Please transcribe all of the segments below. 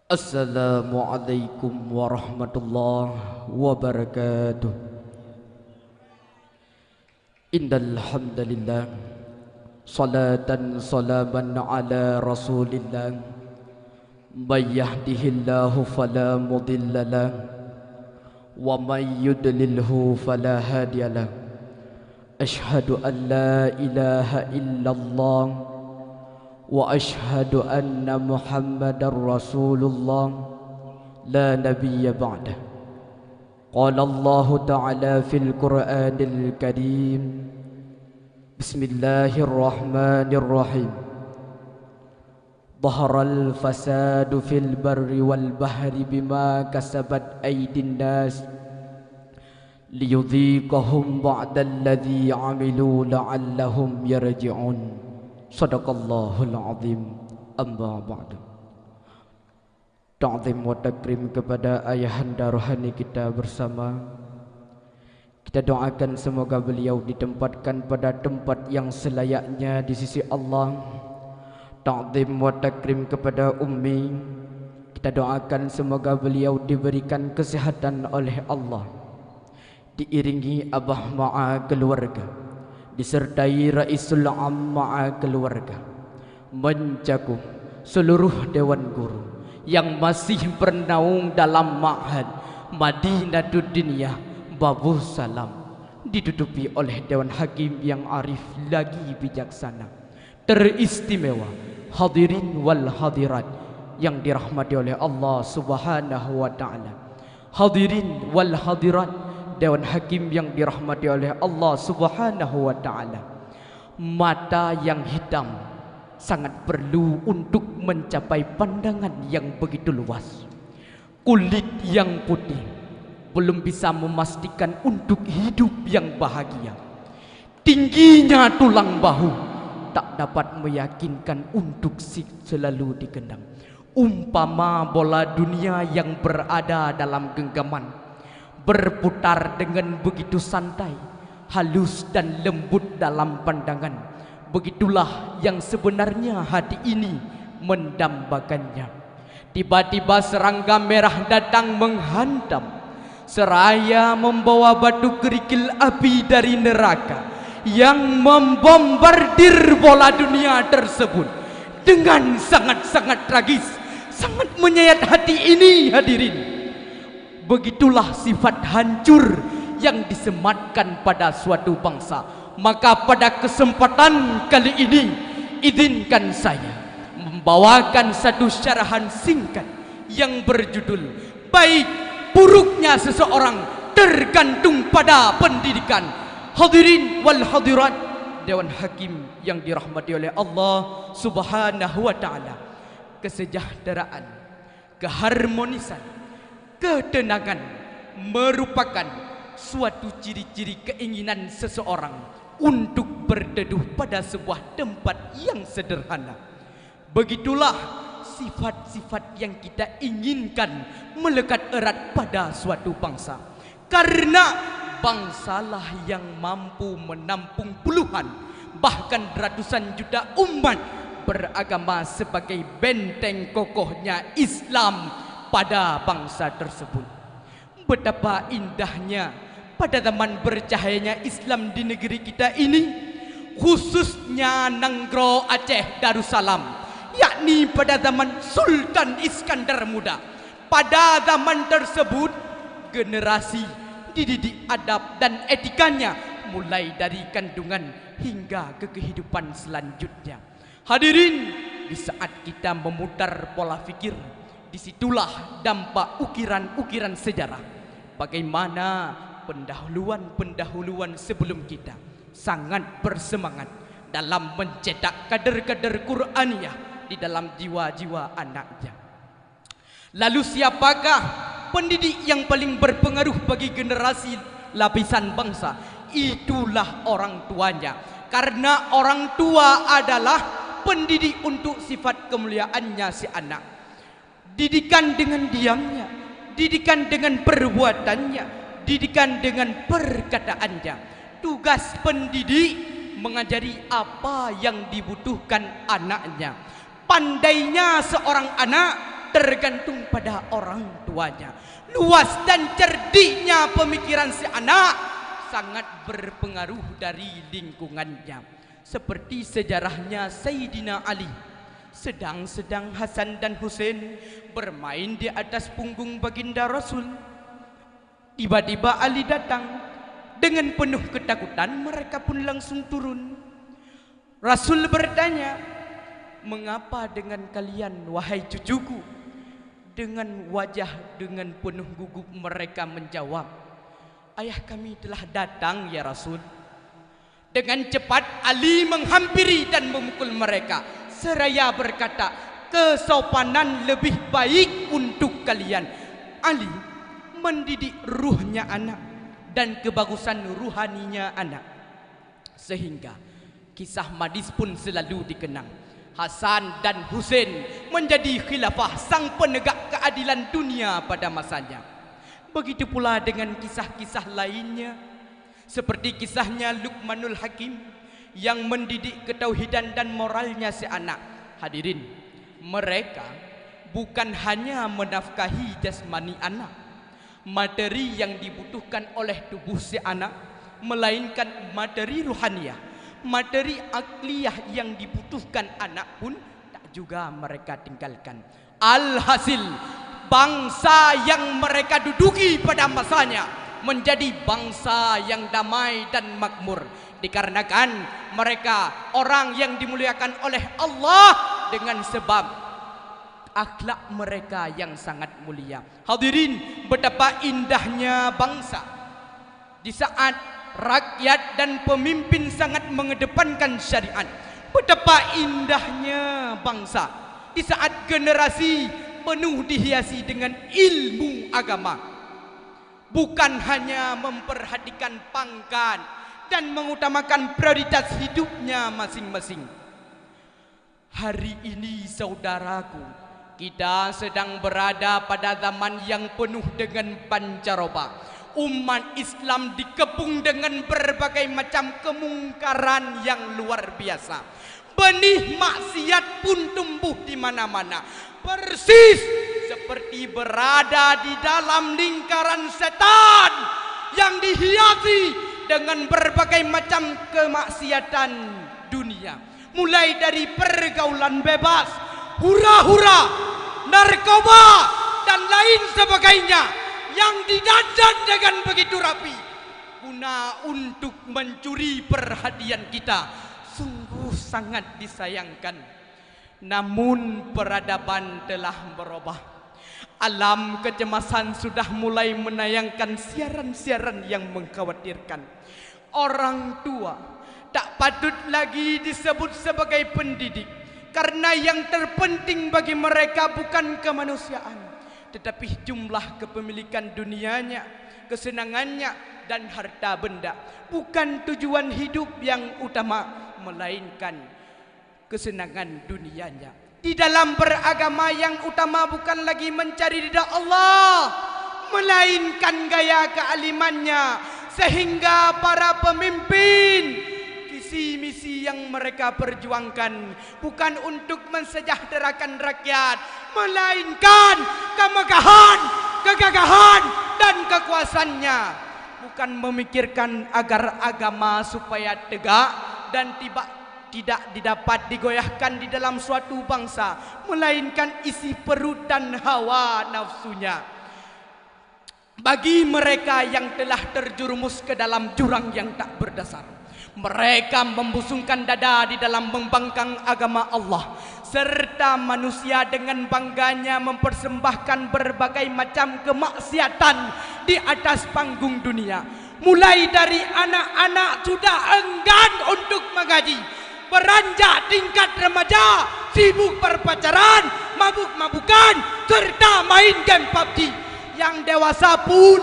Assalamualaikum warahmatullahi wabarakatuh. Innal hamdalillah salatan salaman ala rasulillah may yahdihillahu fala mudhillalah wa may yudlilhu fala hadiyalah. Ashhadu an la ilaha illallah wa ashhadu anna Muhammadar Rasulullah la nabiyya ba'dah. Qala Allah Ta'ala fil Qur'anil Karim. Bismillahirrahmanirrahim. Dhaharal fasadu fil barri wal bahri bima kasabat aydin nas liyudhiqahum ba'dalladhi 'amilu la'allahum yarji'un. Sadaqallahul azim. Amma ba'du. Ta'zim wa takrim kepada ayahanda rohani kita bersama. Kita doakan semoga beliau ditempatkan pada tempat yang selayaknya di sisi Allah. Ta'zim wa takrim kepada ummi. Kita doakan semoga beliau diberikan kesehatan oleh Allah, diiringi abah ma'a keluarga, disertai Raisul Amma keluarga, mencakup seluruh dewan guru yang masih bernaung dalam ma'had Madinatud Diniyah Babu Salam, ditutupi oleh dewan hakim yang arif lagi bijaksana, teristimewa, hadirin wal hadirat yang dirahmati oleh Allah Subhanahu wa taala. Hadirin wal hadirat dewan hakim yang dirahmati oleh Allah Subhanahu wa taala. Mata yang hitam sangat perlu untuk mencapai pandangan yang begitu luas. Kulit yang putih belum bisa memastikan untuk hidup yang bahagia. Tingginya tulang bahu tak dapat meyakinkan untuk selalu digendang. Umpama bola dunia yang berada dalam genggaman, berputar dengan begitu santai, halus dan lembut dalam pandangan. Begitulah yang sebenarnya hati ini mendambakannya. Tiba-tiba serangga merah datang menghantam, seraya membawa batu kerikil api dari neraka yang membombardir bola dunia tersebut dengan sangat-sangat tragis, sangat menyayat hati ini hadirin. Begitulah sifat hancur yang disematkan pada suatu bangsa. Maka pada kesempatan kali ini, izinkan saya membawakan satu syarahan singkat yang berjudul baik buruknya seseorang tergantung pada pendidikan. Hadirin wal hadirat dewan hakim yang dirahmati oleh Allah Subhanahu wa taala. Kesejahteraan, keharmonisan, ketenangan merupakan suatu ciri-ciri keinginan seseorang untuk berteduh pada sebuah tempat yang sederhana. Begitulah sifat-sifat yang kita inginkan melekat erat pada suatu bangsa, karena bangsalah yang mampu menampung puluhan bahkan ratusan juta umat beragama sebagai benteng kokohnya Islam pada bangsa tersebut. Betapa indahnya pada zaman bercahayanya Islam di negeri kita ini, khususnya Nanggro Aceh Darussalam, yakni pada zaman Sultan Iskandar Muda. Pada zaman tersebut generasi dididik adab dan etikanya mulai dari kandungan hingga ke kehidupan selanjutnya. Hadirin, di saat kita memutar pola fikir, disitulah dampak ukiran-ukiran sejarah bagaimana pendahuluan-pendahuluan sebelum kita sangat bersemangat dalam mencetak kader-kader Qur'aniyah di dalam jiwa-jiwa anaknya. Lalu siapakah pendidik yang paling berpengaruh bagi generasi lapisan bangsa? Itulah orang tuanya, karena orang tua adalah pendidik untuk sifat kemuliaannya si anak. Didikan dengan diamnya, didikan dengan perbuatannya, didikan dengan perkataannya. Tugas pendidik mengajari apa yang dibutuhkan anaknya. Pandainya seorang anak tergantung pada orang tuanya. Luas dan cerdiknya pemikiran si anak sangat berpengaruh dari lingkungannya. Seperti sejarahnya Sayyidina Ali. Sedang-sedang Hasan dan Husain bermain di atas punggung baginda Rasul. Tiba-tiba Ali datang. Dengan penuh ketakutan mereka pun langsung turun. Rasul bertanya, "Mengapa dengan kalian wahai cucuku?" Dengan wajah dengan penuh gugup mereka menjawab, "Ayah kami telah datang ya Rasul." Dengan cepat Ali menghampiri dan memukul mereka seraya berkata, "Kesopanan lebih baik untuk kalian." Ali mendidik ruhnya anak dan kebagusan ruhaninya anak, sehingga kisah manis pun selalu dikenang. Hasan dan Husain menjadi khilafah sang penegak keadilan dunia pada masanya. Begitu pula dengan kisah-kisah lainnya, seperti kisahnya Luqmanul Hakim yang mendidik ketauhidan dan moralnya si anak. Hadirin, mereka bukan hanya menafkahi jasmani anak, materi yang dibutuhkan oleh tubuh si anak, melainkan materi ruhaniah, materi akliyah yang dibutuhkan anak pun tak juga mereka tinggalkan. Alhasil, bangsa yang mereka duduki pada masanya menjadi bangsa yang damai dan makmur, dikarenakan mereka orang yang dimuliakan oleh Allah dengan sebab akhlak mereka yang sangat mulia. Hadirin, betapa indahnya bangsa di saat rakyat dan pemimpin sangat mengedepankan syariat. Betapa indahnya bangsa di saat generasi penuh dihiasi dengan ilmu agama, bukan hanya memperhatikan pangkat dan mengutamakan prioritas hidupnya masing-masing. Hari ini saudaraku, kita sedang berada pada zaman yang penuh dengan pancaroba. Umat Islam dikepung dengan berbagai macam kemungkaran yang luar biasa. Benih maksiat pun tumbuh di mana-mana, persis seperti berada di dalam lingkaran setan yang dihiasi dengan berbagai macam kemaksiatan dunia. Mulai dari pergaulan bebas, hura-hura, narkoba, dan lain sebagainya yang didandan dengan begitu rapi guna untuk mencuri perhatian kita. Sungguh sangat disayangkan. Namun peradaban telah berubah. Alam kecemasan sudah mulai menayangkan siaran-siaran yang mengkhawatirkan. Orang tua tak patut lagi disebut sebagai pendidik, karena yang terpenting bagi mereka bukan kemanusiaan, tetapi jumlah kepemilikan dunianya, kesenangannya, dan harta benda. Bukan tujuan hidup yang utama, melainkan kesenangan dunianya. Di dalam beragama yang utama bukan lagi mencari ridha Allah, melainkan gaya kealimannya. Sehingga para pemimpin, visi misi yang mereka perjuangkan bukan untuk mensejahterakan rakyat, melainkan kemegahan, kegagahan, dan kekuasaannya. Bukan memikirkan agar agama supaya tegak dan tidak didapat digoyahkan di dalam suatu bangsa, melainkan isi perut dan hawa nafsunya. Bagi mereka yang telah terjerumus ke dalam jurang yang tak berdasar, mereka membusungkan dada di dalam membangkang agama Allah, serta manusia dengan bangganya mempersembahkan berbagai macam kemaksiatan di atas panggung dunia. Mulai dari anak-anak sudah enggan untuk mengaji, beranjak tingkat remaja, sibuk berpacaran, mabuk-mabukan, serta main game PUBG. Yang dewasa pun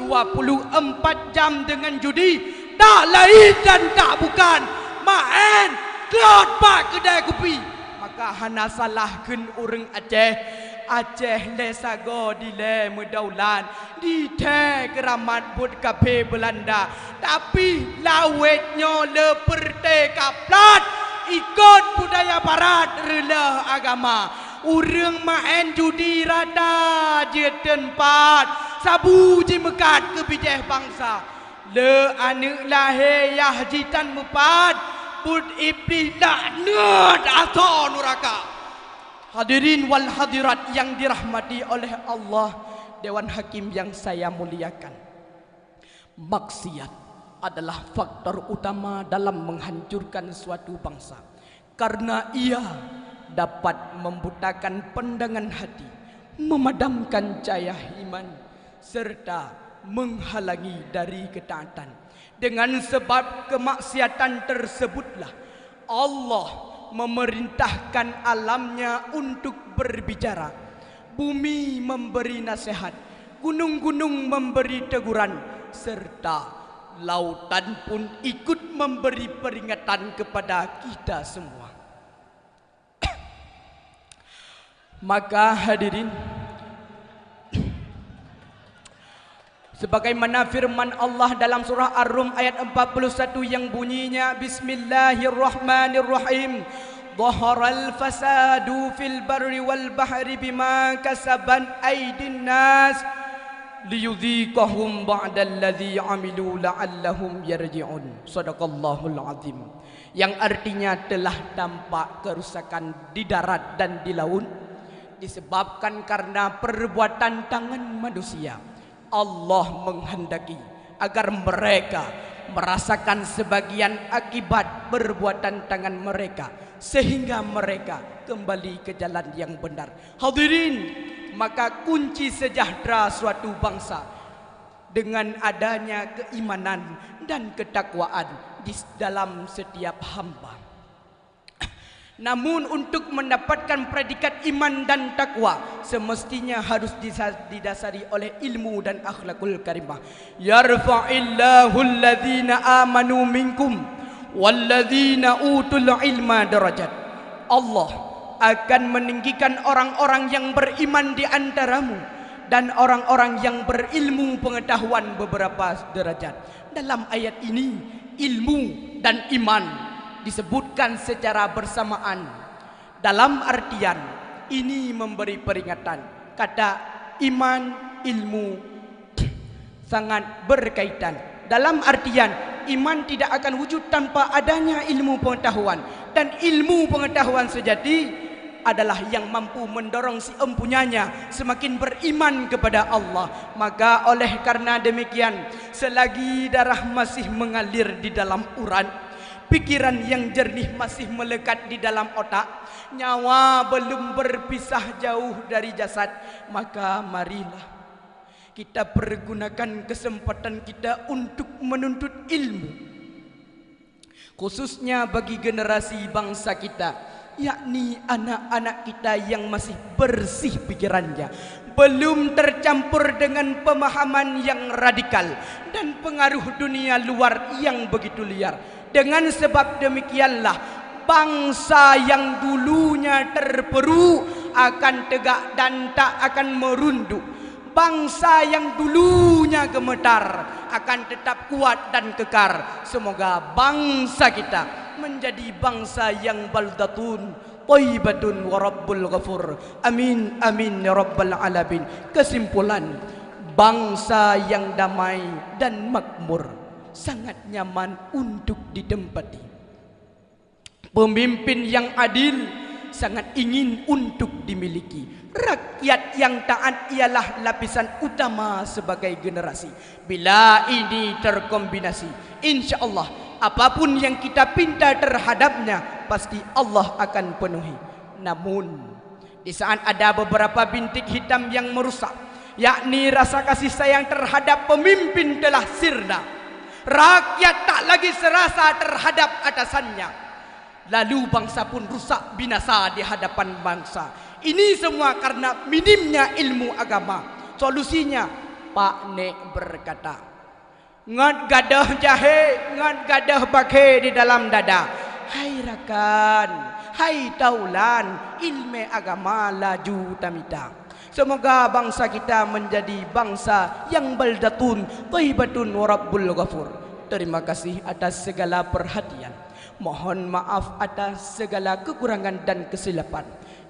24 jam dengan judi, tak lain dan tak bukan main klot pak kedai kopi. Maka hana salahkeun urang Aceh, Aceh le sago di le medaulan, di te keramat bud kafe Belanda, tapi lawetnya le perte kaplat ikut budaya barat rela agama. Urang main judi rata je tempat sabu je mekat ke bijih bangsa. Le anak lahir jitan mepat put iblis laknat atau neraka. Hadirin wal hadirat yang dirahmati oleh Allah, Dewan Hakim yang saya muliakan. Maksiat adalah faktor utama dalam menghancurkan suatu bangsa, karena ia dapat membutakan pandangan hati, memadamkan cahaya iman, serta menghalangi dari ketaatan. Dengan sebab kemaksiatan tersebutlah Allah memerintahkan alamnya untuk berbicara. Bumi memberi nasihat, gunung-gunung memberi teguran, serta lautan pun ikut memberi peringatan kepada kita semua. Maka hadirin, sebagaimana firman Allah dalam surah Ar-Rum ayat 41 yang bunyinya Bismillahirrahmanirrahim. Dhaharal fasadu fil barri wal bahri bima kasabat aydin nas liyudhiqahum ba'dalladzi 'amilu la'allahum yarji'un. Shadaqallahul azim. Yang artinya telah tampak kerusakan di darat dan di laut disebabkan karena perbuatan tangan manusia. Allah menghendaki agar mereka merasakan sebagian akibat perbuatan tangan mereka, sehingga mereka kembali ke jalan yang benar. Hadirin, maka kunci sejahtera suatu bangsa dengan adanya keimanan dan ketakwaan di dalam setiap hamba. Namun untuk mendapatkan predikat iman dan takwa semestinya harus didasari oleh ilmu dan akhlakul karimah. Yarfa'illahu alladhina amanu minkum walladhina utul ilma darajat. Allah akan meninggikan orang-orang yang beriman di antaramu dan orang-orang yang berilmu pengetahuan beberapa derajat. Dalam ayat ini ilmu dan iman disebutkan secara bersamaan. Dalam artian ini memberi peringatan. Kata iman, ilmu sangat berkaitan. Dalam artian iman tidak akan wujud tanpa adanya ilmu pengetahuan, dan ilmu pengetahuan sejati adalah yang mampu mendorong si empunyanya semakin beriman kepada Allah. Maka oleh karena demikian, selagi darah masih mengalir di dalam urat, pikiran yang jernih masih melekat di dalam otak, nyawa belum berpisah jauh dari jasad, maka marilah kita pergunakan kesempatan kita untuk menuntut ilmu, khususnya bagi generasi bangsa kita, yakni anak-anak kita yang masih bersih pikirannya, belum tercampur dengan pemahaman yang radikal dan pengaruh dunia luar yang begitu liar. Dengan sebab demikianlah bangsa yang dulunya terperu akan tegak dan tak akan merunduk. Bangsa yang dulunya gemetar akan tetap kuat dan kekar. Semoga bangsa kita menjadi bangsa yang baldatun thayyibatun wa rabbul ghafur. Amin amin ya rabbal alamin. Kesimpulan, bangsa yang damai dan makmur sangat nyaman untuk ditempati. Pemimpin yang adil sangat ingin untuk dimiliki. Rakyat yang taat ialah lapisan utama sebagai generasi. Bila ini terkombinasi, insya Allah apapun yang kita pinta terhadapnya pasti Allah akan penuhi. Namun di saat ada beberapa bintik hitam yang merusak, yakni rasa kasih sayang terhadap pemimpin telah sirna, rakyat tak lagi serasa terhadap atasannya, lalu bangsa pun rusak binasa di hadapan bangsa. Ini semua karena minimnya ilmu agama. Solusinya, Pak Nek berkata, ngat gadah jahe, ngat gadah bake di dalam dada. Hai rakan, hai taulan, ilmu agama laju tamita. Semoga bangsa kita menjadi bangsa yang baldatun thayyibatun wa rabbul ghafur. Terima kasih atas segala perhatian. Mohon maaf atas segala kekurangan dan kesilapan.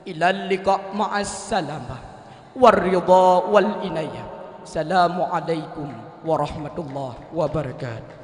Ilal liqa' ma'as salamah warridha wal inayah. Assalamualaikum warahmatullahi wabarakatuh.